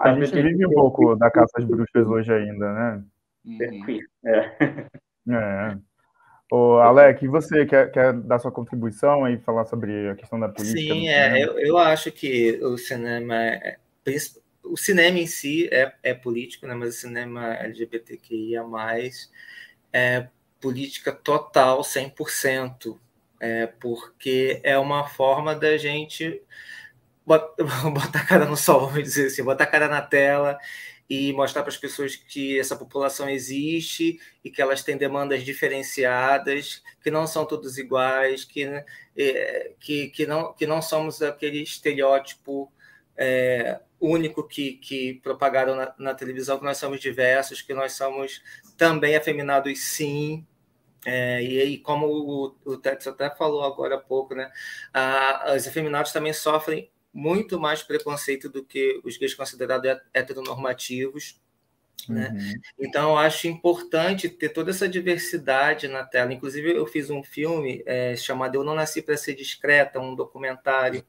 A gente vive um pouco da caça às bruxas hoje ainda, né? É. Ô, Alec, e você quer dar sua contribuição e falar sobre a questão da política no Sim, cinema? eu acho que o cinema em si é político, né? Mas o cinema LGBTQIA+, é política total, 100%, porque é uma forma da gente botar a cara no sol, vamos dizer assim, botar a cara na tela e mostrar para as pessoas que essa população existe e que elas têm demandas diferenciadas, que não são todos iguais, que não somos aquele estereótipo único que propagaram na televisão, que nós somos diversos, que nós somos também afeminados, sim. E como o Tex até falou agora há pouco, né, os afeminados também sofrem muito mais preconceito do que os gays considerados heteronormativos, né? Uhum. Então, eu acho importante ter toda essa diversidade na tela. Inclusive, eu fiz um filme chamado Eu Não Nasci para Ser Discreta, um documentário,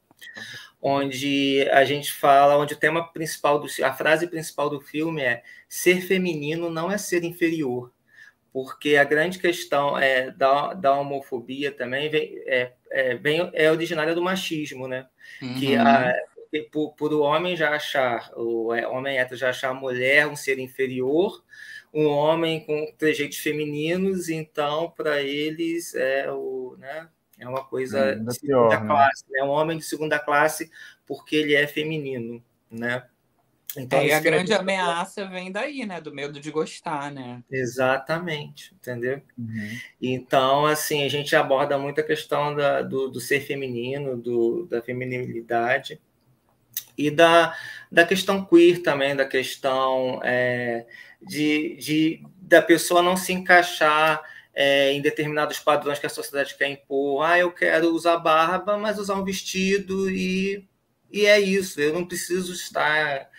onde a gente fala, onde o tema principal, a frase principal do filme é: ser feminino não é ser inferior. Porque a grande questão da homofobia também é originária do machismo, né? Que por o homem já achar, o homem hétero já achar a mulher um ser inferior, um homem com trejeitos femininos, então, para eles, né, é uma coisa Ainda de segunda pior, né? classe, né? Um homem de segunda classe porque ele é feminino, né? Então, E a nesse filme grande ameaça vem daí, né? Do medo de gostar, né? exatamente, entendeu? Uhum. Então, assim, a gente aborda muito a questão do ser feminino, da feminilidade e da questão queer também, da questão da pessoa não se encaixar em determinados padrões que a sociedade quer impor. Eu quero usar barba, mas usar um vestido e é isso. Eu não preciso estar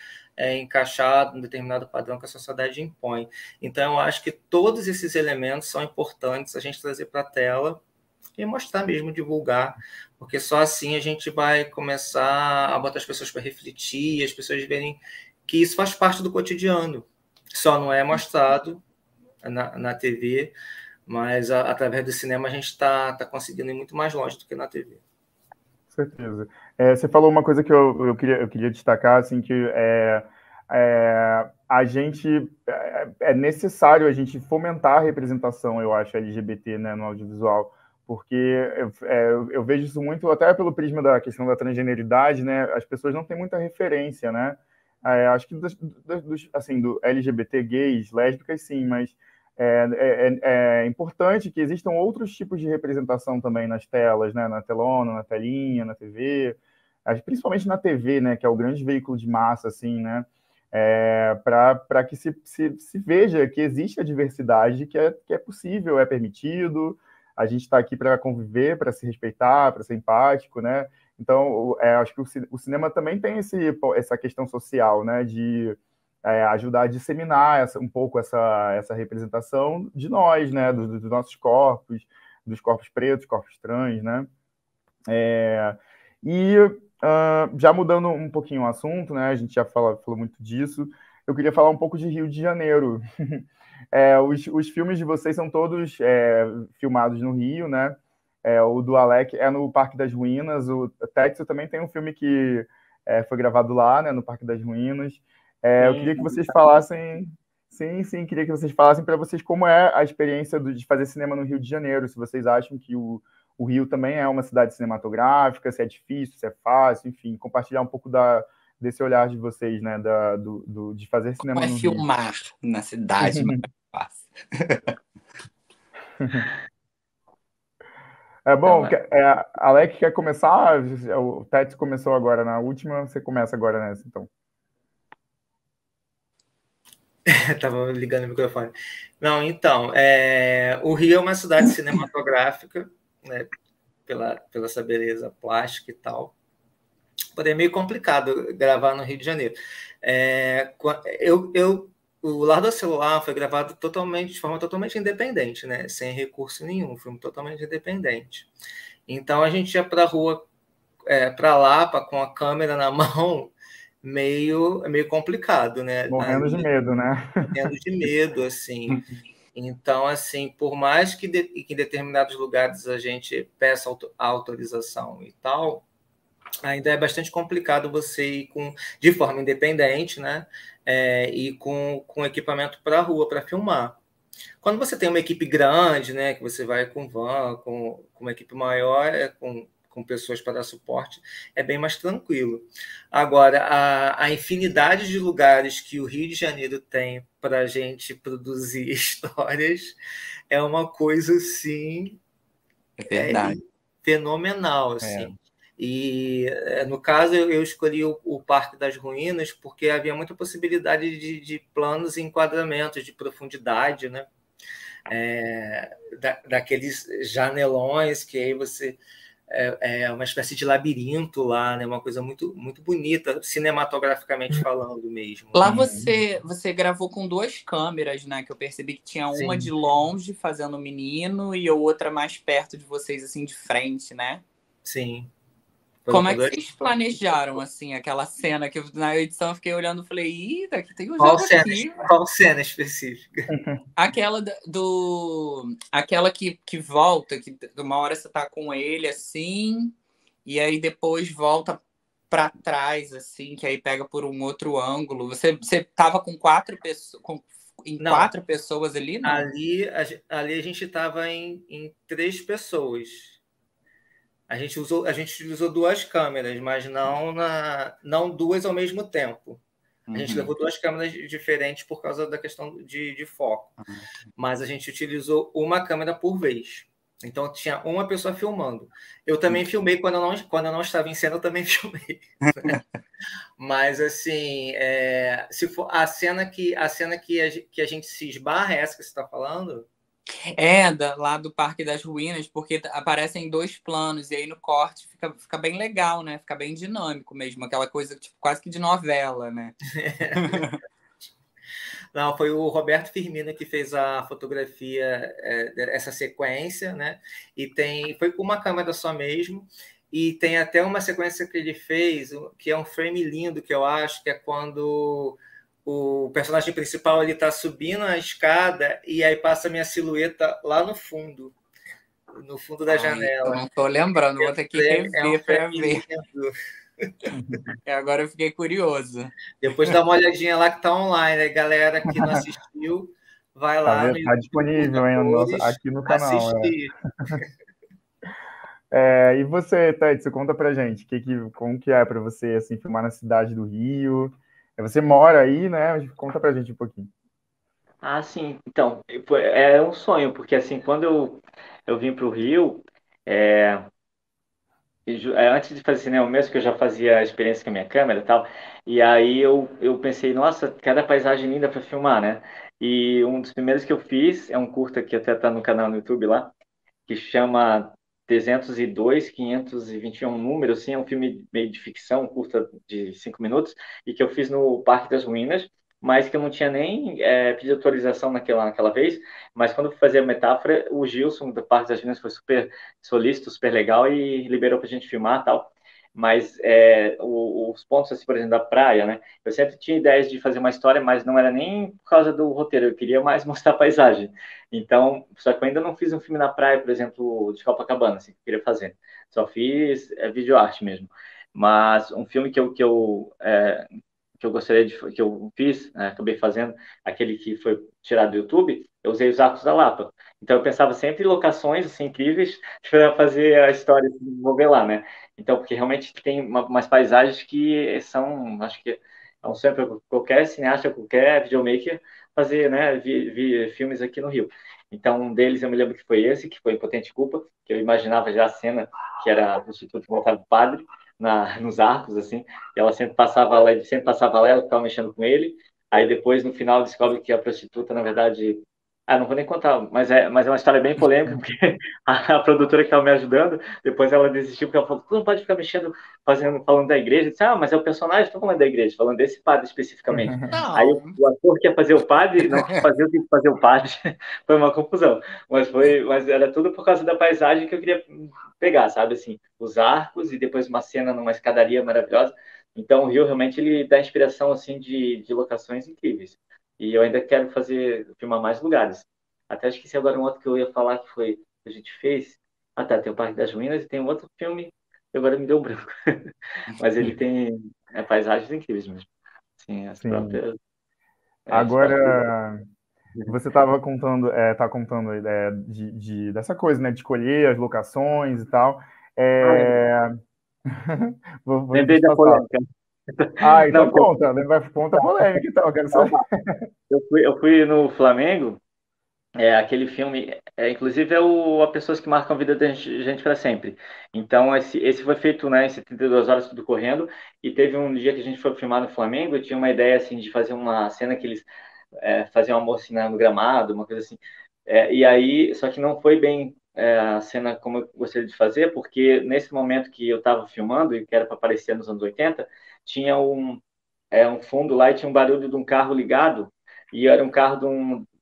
encaixado em determinado padrão que a sociedade impõe. Então, eu acho que todos esses elementos são importantes a gente trazer para a tela e mostrar mesmo, divulgar, porque só assim a gente vai começar a botar as pessoas para refletir e as pessoas verem que isso faz parte do cotidiano. Só não é mostrado na TV, mas através do cinema a gente está conseguindo ir muito mais longe do que na TV. Com certeza. Você falou uma coisa que eu queria destacar, assim, que a gente é necessário a gente fomentar a representação, eu acho, LGBT, né, no audiovisual, porque eu vejo isso muito até pelo prisma da questão da transgeneridade, né? As pessoas não têm muita referência, né? Acho que assim, do LGBT, gays, lésbicas, sim, mas é importante que existam outros tipos de representação também nas telas, né? Na telona, na telinha, na TV, principalmente na TV, né? Que é o grande veículo de massa, assim, né? Para que se veja que existe a diversidade, que é possível, é permitido. A gente está aqui para conviver, para se respeitar, para ser empático, né? Então, acho que o cinema também tem essa questão social, né? De ajudar a disseminar um pouco essa representação de nós, né? Dos nossos corpos, dos corpos pretos, corpos trans, né? E já mudando um pouquinho o assunto, né? A gente já falou muito disso. Eu queria falar um pouco de Rio de Janeiro. Os filmes de vocês são todos filmados no Rio, né? O do Alec é no Parque das Ruínas. O Texas também tem um filme que foi gravado lá, né? No Parque das Ruínas. Eu queria que vocês falassem. Sim, queria que vocês falassem para vocês como é a experiência de fazer cinema no Rio de Janeiro. Se vocês acham que o Rio também é uma cidade cinematográfica, se é difícil, se é fácil, enfim, compartilhar um pouco desse olhar de vocês, né? De fazer cinema Como é no Rio. filmar na cidade, mas é fácil. Bom, Alec quer começar? O Tete começou agora na última, você começa agora nessa, então. Estava ligando o microfone. Não, então, o Rio é uma cidade cinematográfica, né, pela essa beleza plástica e tal. Porém, é meio complicado gravar no Rio de Janeiro. O Lar do Celular foi gravado de forma totalmente independente, né? Sem recurso nenhum, filme totalmente independente. Então a gente ia para a rua, para Lapa, com a câmera na mão, meio complicado, né? Morrendo de medo, né? Morrendo de medo, assim. Então, assim, por mais que em determinados lugares a gente peça autorização e tal, ainda é bastante complicado você ir de forma independente, né? Ir com equipamento para a rua para filmar. Quando você tem uma equipe grande, né, que você vai com van, com uma equipe maior, com pessoas para dar suporte, é bem mais tranquilo. Agora, a infinidade de lugares que o Rio de Janeiro tem para a gente produzir histórias é uma coisa, assim, É verdade. fenomenal, assim. E, no caso, eu escolhi o Parque das Ruínas porque havia muita possibilidade de planos e enquadramentos de profundidade, né? Daqueles janelões que aí você é uma espécie de labirinto lá, né? Uma coisa muito, muito bonita, cinematograficamente falando mesmo. Lá você gravou com 2 câmeras, né? Que eu percebi que tinha uma de longe fazendo o menino e outra mais perto de vocês, assim, de frente, né? Sim. Como é que vocês planejaram, assim, aquela cena que na edição eu fiquei olhando e falei, ih, daqui tem um jogo aqui. Qual cena específica? Aquela aquela que volta, que uma hora você tá com ele, assim, e aí depois volta para trás, assim, que aí pega por um outro ângulo. Você tava com 4 pessoas, Não, 4 pessoas ali, não? Ali a gente estava em 3 pessoas. A gente utilizou 2 câmeras, mas não 2 ao mesmo tempo. A gente levou 2 câmeras diferentes por causa da questão de foco. Mas a gente utilizou uma câmera por vez. Então tinha uma pessoa filmando. Eu também filmei quando eu não estava em cena, eu também filmei. Mas assim, se for a cena que a gente se esbarra, é essa que você está falando? Lá do Parque das Ruínas, porque aparecem 2 planos, e aí no corte fica bem legal, né? Fica bem dinâmico mesmo, aquela coisa tipo, quase que de novela, né? Não, foi o Roberto Firmino que fez a fotografia, essa sequência, né? Foi com uma câmera só mesmo, e tem até uma sequência que ele fez, que é um frame lindo, que eu acho, que é quando o personagem principal ele está subindo a escada e aí passa a minha silhueta lá no fundo da janela. Eu não estou lembrando, vou ter que rever para ver. Agora eu fiquei curioso. Depois dá uma olhadinha lá que está online, galera que não assistiu, vai lá. Está disponível aqui no canal. E você, Tete, conta pra gente, como que é para você assim, filmar na cidade do Rio? Você mora aí, né? Conta pra gente um pouquinho. Ah, sim. Então, é um sonho, porque assim, quando eu vim para o Rio, antes de fazer cinema mesmo, que eu já fazia experiência com a minha câmera e tal, e aí eu pensei, nossa, cada paisagem linda para filmar, né? E um dos primeiros que eu fiz é um curta que até tá no canal no YouTube lá, que chama 302, 521 números, assim, é um filme meio de ficção, um curta de 5 minutos, e que eu fiz no Parque das Ruínas, mas que eu não tinha nem pedido autorização naquela vez, mas quando eu fui fazer a metáfora, o Gilson do Parque das Ruínas foi super solícito, super legal e liberou pra gente filmar e tal. Mas os pontos, assim, por exemplo, da praia, né? Eu sempre tinha ideias de fazer uma história, mas não era nem por causa do roteiro, eu queria mais mostrar a paisagem. Então, só que eu ainda não fiz um filme na praia, por exemplo, de Copacabana, assim, que eu queria fazer. Só fiz videoarte mesmo. Mas um filme que eu gostaria que eu fiz, acabei fazendo, aquele que foi tirado do YouTube, eu usei os Arcos da Lapa. Então eu pensava sempre em locações assim incríveis para fazer a história se desenvolver lá, né? Então porque realmente tem umas paisagens que são, acho que é um sonho para qualquer cineasta, qualquer videomaker fazer, né, filmes aqui no Rio. Então um deles eu me lembro que foi esse, que foi Impotente Culpa, que eu imaginava já a cena que era a prostituta que voltava o padre nos arcos, assim, e ela sempre passava lá, ele sempre passava lá, ela ficava mexendo com ele, aí depois, no final, descobre que a prostituta, na verdade, Ah, não vou nem contar, mas é uma história bem polêmica, porque a produtora que estava me ajudando, depois ela desistiu, porque ela falou, tu não pode ficar mexendo, falando da igreja. Eu disse, mas é o personagem, estou falando da igreja, falando desse padre especificamente. Aí Não. o ator quer fazer o padre, não quis fazer, eu tive que fazer o padre. Foi uma confusão. Mas era tudo por causa da paisagem que eu queria pegar, sabe, assim, os arcos e depois uma cena numa escadaria maravilhosa. Então o Rio realmente ele dá inspiração, assim, de locações incríveis. E eu ainda quero filmar mais lugares. Até esqueci agora um outro que eu ia falar que foi que a gente fez. Ah, tá, tem o Parque das Ruínas e tem um outro filme que agora me deu um branco. Mas ele tem paisagens incríveis mesmo. Sim, Sim. as próprias. Agora, você estava contando, tá contando dessa coisa, né, de escolher as locações e tal. Lembrei, É, lembrei deixa eu da passar. polêmica. Então Não, conta, conta a polêmica, então, eu quero saber. calma. Eu fui no Flamengo. Aquele filme, inclusive a pessoas que marcam a vida da gente para sempre. Então, esse foi feito, né, em 72 horas, tudo correndo, e teve um dia que a gente foi filmar no Flamengo, e tinha uma ideia, assim, de fazer uma cena que eles faziam amor, assim, no gramado, uma coisa assim. E aí, só que não foi bem a cena como eu gostaria de fazer, porque nesse momento que eu estava filmando, e que era para aparecer nos anos 80, tinha um fundo lá e tinha um barulho de um carro ligado, e era um carro de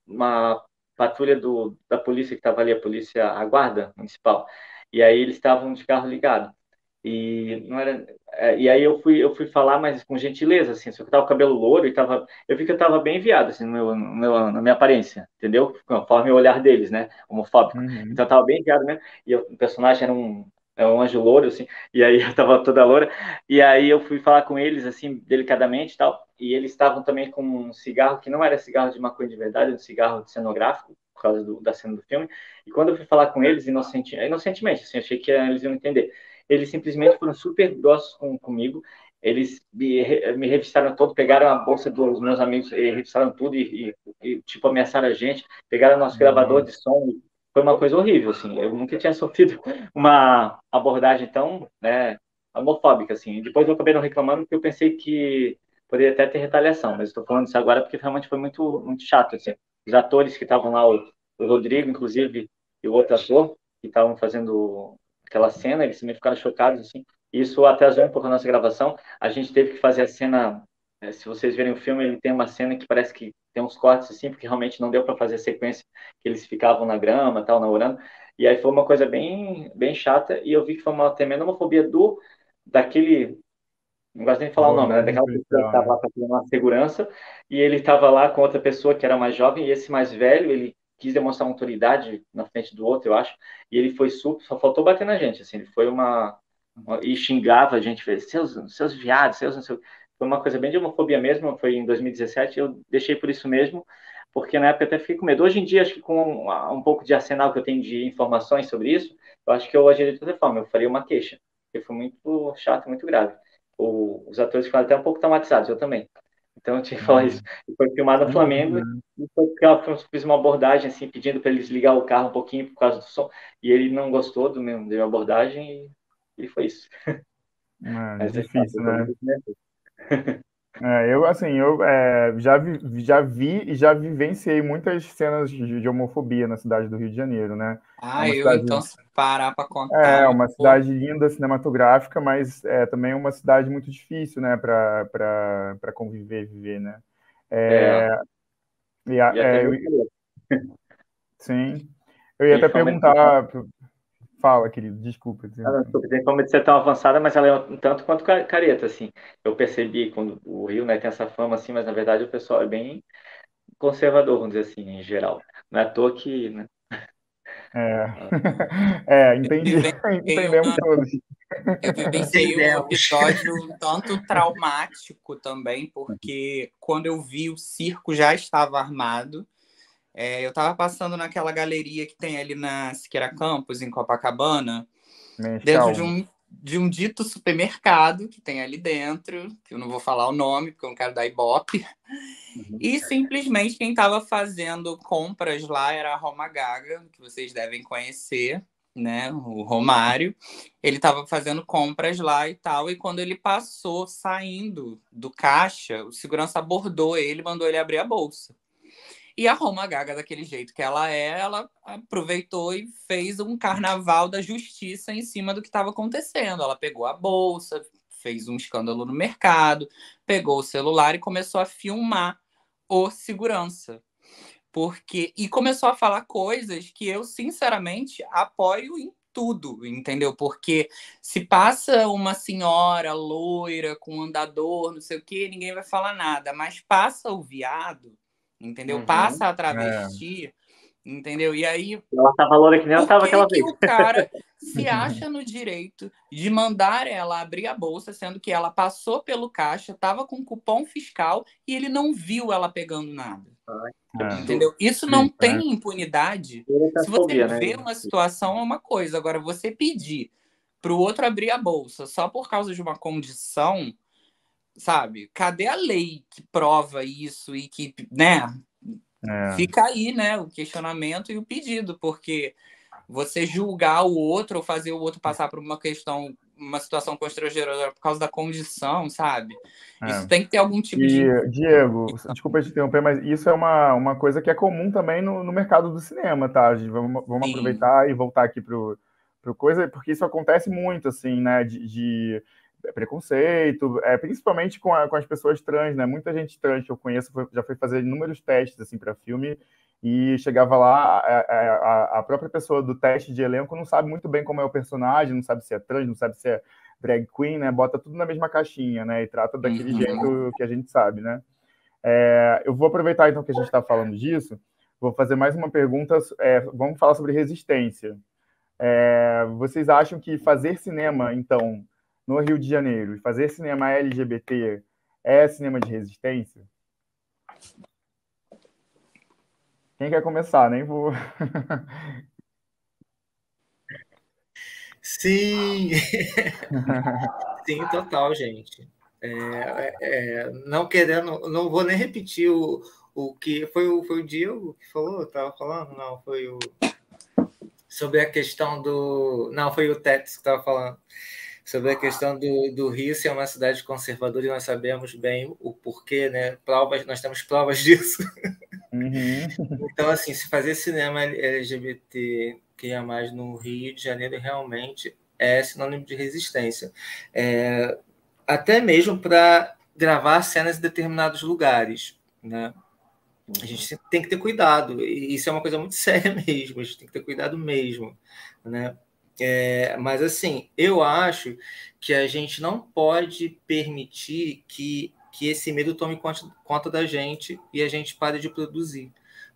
uma patrulha da polícia que estava ali, a guarda municipal. E aí eles estavam de carro ligado. E não era, e aí eu fui falar, mas com gentileza, assim, só que eu tava com o cabelo louro e eu vi que eu tava bem enviado, assim, na minha aparência, entendeu? Conforme o olhar deles, né, homofóbico. Uhum. Então eu tava bem enviado mesmo, e o personagem era um anjo louro, assim, e aí eu tava toda loura, e aí eu fui falar com eles, assim, delicadamente e tal, e eles estavam também com um cigarro que não era cigarro de maconha de verdade, era um cigarro cenográfico, por causa da cena do filme, e quando eu fui falar com eles, inocentemente, assim, achei que eles iam entender, eles simplesmente foram super grossos comigo. Eles me revistaram todo, pegaram a bolsa dos meus amigos e revistaram tudo tipo, ameaçaram a gente. Pegaram nosso gravador Nossa. de som. Foi uma coisa horrível, assim. Eu nunca tinha sofrido uma abordagem tão, né, homofóbica, assim. Depois eu acabei não reclamando porque eu pensei que poderia até ter retaliação, mas estou falando isso agora porque realmente foi muito, muito chato, assim. Os atores que estavam lá, o Rodrigo, inclusive, e o outro ator, que estavam fazendo aquela cena, eles também ficaram chocados, assim. Isso atrasou um pouco a nossa gravação. A gente teve que fazer a cena. Se vocês verem o filme, ele tem uma cena que parece que tem uns cortes, assim, porque realmente não deu para fazer a sequência que eles ficavam na grama, tal, namorando. E aí foi uma coisa bem, bem chata. E eu vi que foi uma tremenda homofobia daquele. Não gosto nem de falar o nome, né? Abordagem Daquela pessoa que policial, estava né? lá fazendo uma segurança. E ele estava lá com outra pessoa que era mais jovem. E esse mais velho, ele quis demonstrar uma autoridade na frente do outro, eu acho. E ele foi super. Só faltou bater na gente, assim. Ele foi e xingava a gente, fez, seus viados, seus não sei o quê. Foi uma coisa bem de homofobia mesmo, foi em 2017, eu deixei por isso mesmo, porque na época eu até fiquei com medo. Hoje em dia, acho que com um pouco de arsenal que eu tenho de informações sobre isso, eu acho que eu agiria de outra forma, eu faria uma queixa, porque foi muito chato, muito grave. Os atores ficaram até um pouco traumatizados, eu também. Então eu tinha que falar isso. Uhum. E foi filmado no Sem dúvida, Flamengo, né? e foi porque eu fiz uma abordagem, assim, pedindo para eles ligar o carro um pouquinho por causa do som, e ele não gostou da minha abordagem, e foi isso. Mas é chato, Difícil, eu tô né? muito nervoso. Eu, assim, já vi e já vivenciei muitas cenas de homofobia na cidade do Rio de Janeiro, né? É Ah, uma eu cidade, então, se parar para contar, é meu uma povo. cidade linda, cinematográfica, mas é também uma cidade muito difícil, né, para conviver, viver, né? É, É, e a- e até é, meu eu- falou, sim, eu ia tem até fama de ser perguntar, fala, querido, desculpa te não, interromper. desculpa, tem fama de ser tão avançada, mas ela é um tanto quanto careta, assim. Eu percebi quando o Rio, né, tem essa fama, assim, mas na verdade o pessoal é bem conservador, vamos dizer assim, em geral. Não é à toa que, né, É, ah, entendi, Vivenciei entendemos todos. Eu vivenciei um Entendemos. episódio um tanto traumático também, porque quando eu vi o circo já estava armado. Eu estava passando naquela galeria que tem ali na Siqueira Campos, em Copacabana, dentro de Mensal. um dito supermercado que tem ali dentro, que eu não vou falar o nome, porque eu não quero dar ibope. uhum. E simplesmente quem estava fazendo compras lá era a Roma Gaga, que vocês devem conhecer, né? O Romário. Ele estava fazendo compras lá e tal, e quando ele passou saindo do caixa, o segurança abordou ele e mandou ele abrir a bolsa. E a Roma Gaga, daquele jeito que ela aproveitou e fez um carnaval da justiça em cima do que estava acontecendo. Ela pegou a bolsa, fez um escândalo no mercado, pegou o celular e começou a filmar o segurança. E começou a falar coisas que eu, sinceramente, apoio em tudo, entendeu? Porque se passa uma senhora loira com andador, não sei o quê, ninguém vai falar nada. Mas passa o viado, entendeu? Passa a travesti, entendeu? E aí, ela tava loura que nem ela por tava que aquela que vez. o cara se acha no direito de mandar ela abrir a bolsa, sendo que ela passou pelo caixa, estava com cupom fiscal e ele não viu ela pegando nada? Entendeu? Isso não tem impunidade. Se você Né? vê uma situação, é uma coisa. Agora, você pedir para o outro abrir a bolsa só por causa de uma condição, sabe? Cadê a lei que prova isso e que, né? Fica aí, né? O questionamento e o pedido, porque você julgar o outro ou fazer o outro passar por uma situação constrangedora por causa da condição, sabe? Isso tem que ter algum tipo de... Diego, desculpa te interromper, mas isso é uma coisa que é comum também no mercado do cinema, tá? Vamos aproveitar e voltar aqui pro coisa, porque isso acontece muito, assim, né? De preconceito, principalmente com as pessoas trans, né? Muita gente trans que eu conheço já foi fazer inúmeros testes, assim, para filme e chegava lá, a própria pessoa do teste de elenco não sabe muito bem como é o personagem, não sabe se é trans, não sabe se é drag queen, né? Bota tudo na mesma caixinha, né? E trata daquele jeito que a gente sabe, né? Eu vou aproveitar, então, que a gente está falando disso, vou fazer mais uma pergunta, vamos falar sobre resistência. Vocês acham que fazer cinema, então, no Rio de Janeiro, e fazer cinema LGBT é cinema de resistência? Quem quer começar? Nem vou... Sim, sim, total, gente. Não querendo, não vou nem repetir o que foi o Diego que falou, estava falando, não, foi sobre a questão do, não, foi o Tex que estava falando sobre a questão do Rio ser uma cidade conservadora e nós sabemos bem o porquê, né? Nós temos provas disso. Então, assim, se fazer cinema LGBT que é mais no Rio de Janeiro realmente é sinônimo de resistência. Até mesmo para gravar cenas em determinados lugares, né? A gente tem que ter cuidado, e isso é uma coisa muito séria mesmo, a gente tem que ter cuidado mesmo, né? Mas, assim, eu acho que a gente não pode permitir que esse medo tome conta da gente e a gente pare de produzir,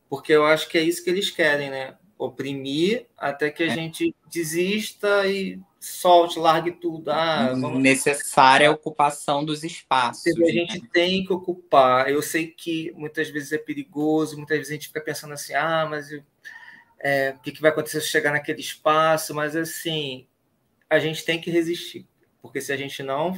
porque eu acho que é isso que eles querem, né? Oprimir até que a gente desista e solte, largue tudo. Necessária a ocupação dos espaços. A gente tem que ocupar. Eu sei que muitas vezes é perigoso, muitas vezes a gente fica pensando assim, mas o que vai acontecer se chegar naquele espaço? Mas, assim, a gente tem que resistir. Porque se a gente não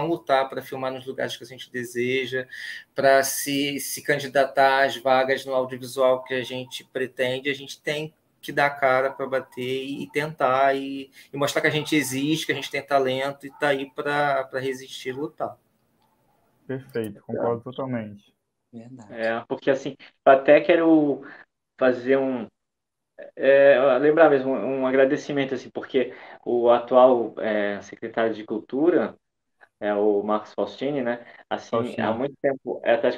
lutar para filmar nos lugares que a gente deseja, para se candidatar às vagas no audiovisual que a gente pretende, a gente tem que dar cara para bater e tentar e mostrar que a gente existe, que a gente tem talento e está aí para resistir e lutar. Perfeito, concordo totalmente. Verdade. Porque assim, eu até quero fazer lembrar mesmo um agradecimento, assim, porque o atual secretário de Cultura, o Marcos Faustini, né? Assim, há muito tempo, até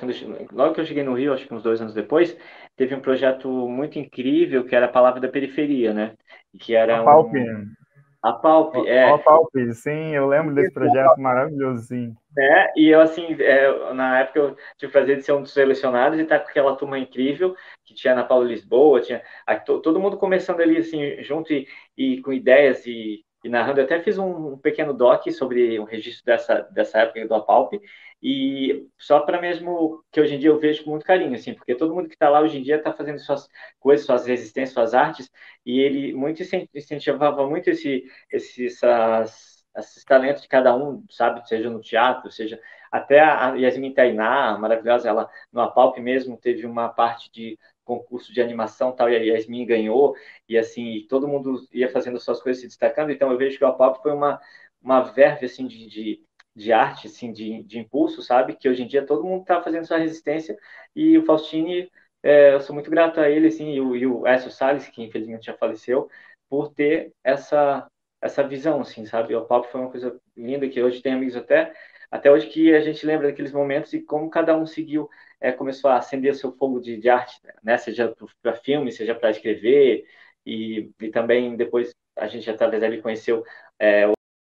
logo que eu cheguei no Rio, acho que uns 2 anos depois, teve um projeto muito incrível que era a Palavra da Periferia, né? Que era A Palp. A Palp, A Palp, sim, eu lembro desse projeto maravilhoso, sim. E eu, assim, na época eu tive o prazer de ser um dos selecionados e estar com aquela turma incrível que tinha na Paula Lisboa, tinha todo mundo começando ali, assim, junto e com ideias e narrando. Eu até fiz um pequeno doc sobre o registro dessa época do Apalp, e só para mesmo que hoje em dia eu vejo com muito carinho, assim, porque todo mundo que está lá hoje em dia está fazendo suas coisas, suas resistências, suas artes, e ele muito incentivava muito esses talentos de cada um, sabe? Seja no teatro, seja até a Yasmin Tainá, maravilhosa, ela no Apalp mesmo teve uma parte de concurso de animação tal, e a Yasmin ganhou, e assim, todo mundo ia fazendo suas coisas se destacando, então eu vejo que o Apalp foi uma verve, assim, de arte, assim, de impulso, sabe? Que hoje em dia todo mundo está fazendo sua resistência, e o Faustini eu sou muito grato a ele, assim, e o Écio Salles, que infelizmente já faleceu, por ter essa visão, assim, sabe? O papo foi uma coisa linda, que hoje tem amigos até hoje que a gente lembra daqueles momentos e como cada um seguiu, começou a acender o seu fogo de arte, né? Seja para filme, seja para escrever, e também depois a gente, através dele, conheceu